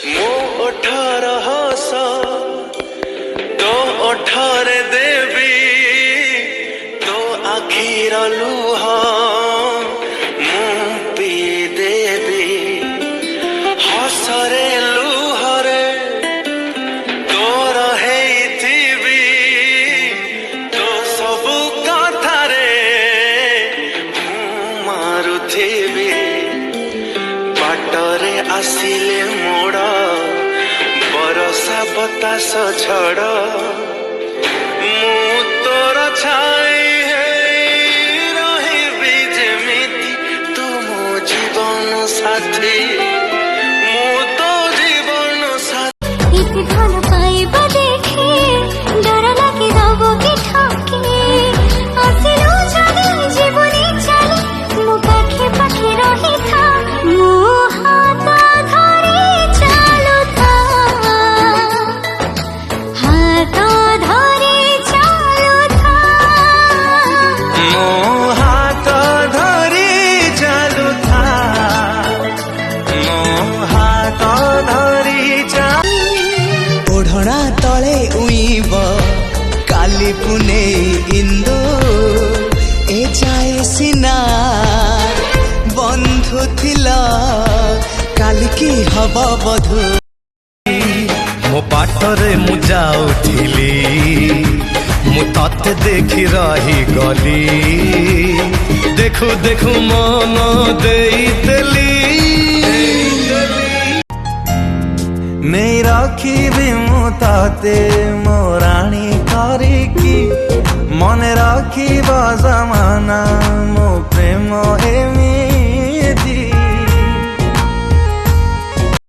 मो ओठर हस तो ओठरे देवी तो आखिर लुह मु पी देवी हसरे लुहरे तोर हेइथिबी तो सबु कथारे मु मारुथिबी बाटरे आसिले मोड़ बरसा बतास झड़ मु तोर छाई रहिबी जेमिति तू मो जीवन साथी मु तो जीवन साथी भल पाइबा देखे डर लागे दब कि ठके आसिलु जदि जीवनी चले मो पाखे पाखे रही था मो हाथ धरे चालू था हाथ धरे चालू था मो हाथ धरी चालू था मो हाथ धरी ओढ़ना तले उइब काली पुने इंदो ए जाए सिना बंधु थिला काली की हब बधु मो बाटरे मु जाउथिली मु तते देखि रही गली देखु देखु मन देइतेली नहीं रखिबी मु ताते मो राणी करिकी मन रखिब जमाना मो प्रेम एमी